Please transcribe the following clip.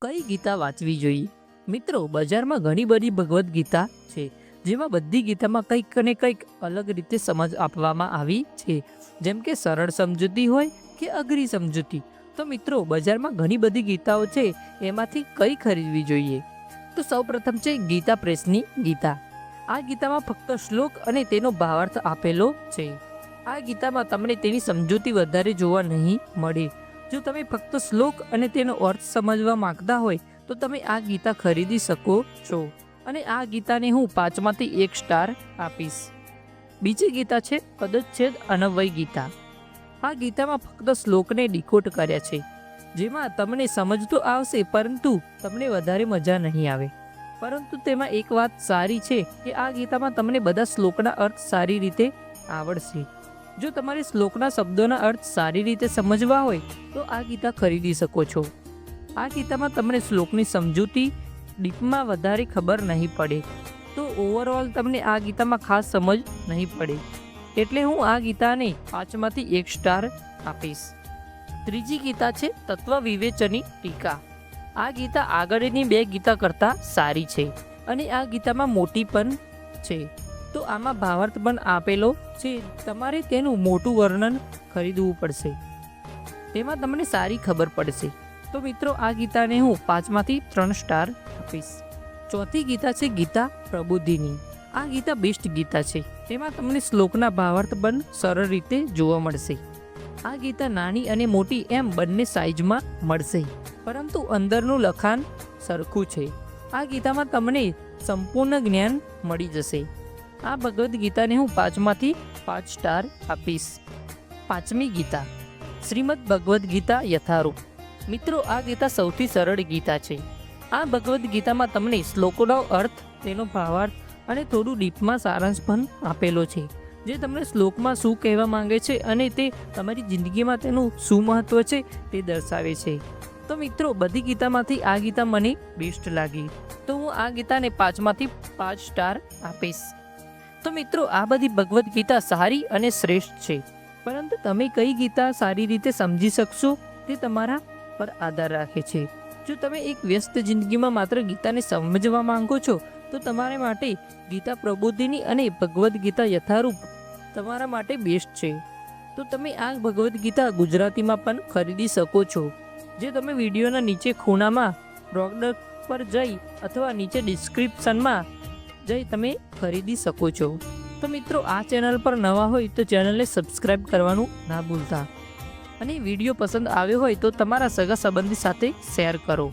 કઈ ગીતા વાંચવી જોઈએ? મિત્રો, બજારમાં ઘણી બધી ભગવદ્ ગીતા છે, જેમાં બધી ગીતામાં કંઈક ને કંઈક અલગ રીતે સમજ આપવામાં આવી છે, જેમ કે સરળ સમજૂતી હોય કે અઘરી સમજૂતી. તો મિત્રો, બજારમાં ઘણી બધી ગીતાઓ છે, એમાંથી કઈ ખરીદવી જોઈએ? તો સૌપ્રથમ છે ગીતા પ્રેસની ગીતા. આ ગીતામાં ફક્ત શ્લોક અને તેનો ભાવાર્થ આપેલો છે. આ ગીતામાં તમને તેની સમજૂતી વધારે જોવા નહીં મળે. જો તમે ફક્ત શ્લોક અને તેનો અર્થ સમજવા માંગતા હોય તો તમે આ ગીતા ખરીદી શકો છો. અને આ ગીતાને હું 5માંથી 1 સ્ટાર આપીશ. બીજી ગીતા છે પદચ્છેદ અનવય ગીતા. આ ગીતામાં ફક્ત શ્લોકને ડિકોડ કર્યા છે, જેમાં તમને સમજ તો આવશે પરંતુ તમને વધારે મજા નહીં આવે. પરંતુ તેમાં એક વાત સારી છે કે આ ગીતામાં તમને બધા શ્લોકના અર્થ સારી રીતે આવડશે. જો તમારે શ્લોકના શબ્દોના અર્થ સારી રીતે સમજવા હોય તો આ ગીતા ખરીદી શકો છો. આ ગીતામાં તમને શ્લોકની સમજૂતી ડીપમાં વધારે ખબર નહીં પડે, તો ઓવરઓલ તમને આ ગીતામાં ખાસ સમજ નહીં પડે. એટલે હું આ ગીતાને 5માંથી 1 સ્ટાર આપીશ. ત્રીજી ગીતા છે તત્વ વિવેચની ટીકા. આ ગીતા આગળની 2 ગીતા કરતાં સારી છે અને આ ગીતામાં મોટી પણ છે. તો આમાં ભાવાર્થ પણ આપેલો છે. તમારે તેનું મોટું વર્ણન ખરીદવું પડશે, તેમાં તમને સારી ખબર પડશે. તો મિત્રો, આ ગીતાને હું 5માંથી 3 સ્ટાર આપીશ. ચોથી ગીતા છે ગીતા પ્રબુદ્ધિની. આ ગીતા બેસ્ટ ગીતા છે. તેમાં તમને શ્લોકના ભાવાર્થ પણ સરળ રીતે જોવા મળશે. આ ગીતા નાની અને મોટી એમ બંને સાઇઝમાં મળશે, પરંતુ અંદરનું લખાણ સરખું છે. આ ગીતામાં તમને સંપૂર્ણ જ્ઞાન મળી જશે. આ ભગવદ્ ગીતાને હું 5માંથી 5 સ્ટાર આપીશ. 5મી ગીતા શ્રીમદ ભગવદ્ ગીતા યથારૂપ. મિત્રો, આ ગીતા સૌથી સરળ ગીતા છે. આ ભગવદ્ ગીતામાં તમને શ્લોકોનો અર્થ, તેનો ભાવાર્થ અને થોડું ડીપમાં સારાંશ પણ આપેલો છે, જે તમને શ્લોકમાં શું કહેવા માંગે છે અને તે તમારી જિંદગીમાં તેનું શું મહત્વ છે તે દર્શાવે છે. તો મિત્રો, બધી ગીતામાંથી આ ગીતા મને બેસ્ટ લાગી, તો હું આ ગીતાને 5માંથી 5 સ્ટાર આપીશ. તો મિત્રો, આ બધી ભગવદ્ ગીતા સારી અને શ્રેષ્ઠ છે, પરંતુ તમે કઈ ગીતા સારી રીતે સમજી શકશો તે તમારા પર આધાર રાખે છે. જો તમે એક વ્યસ્ત જિંદગીમાં માત્ર ગીતાને સમજવા માંગો છો તો તમારા માટે ગીતા પ્રબુદ્ધિની અને ભગવદ્ ગીતા યથારૂપ તમારા માટે બેસ્ટ છે. તો તમે આ ભગવદ્ ગીતા ગુજરાતીમાં પણ ખરીદી શકો છો, જે તમે વિડીયોના નીચે ખૂણામાં પ્રોડક્ટ પર જઈ અથવા નીચે ડિસ્ક્રિપ્શનમાં જઈ તમે ખરીદી શકો છો. તો મિત્રો, આ ચેનલ પર નવા હોય તો ચેનલને સબસ્ક્રાઈબ કરવાનું ના ભૂલતા, અને વિડીયો પસંદ આવ્યો હોય તો તમારા સગા સંબંધી સાથે શેર કરો.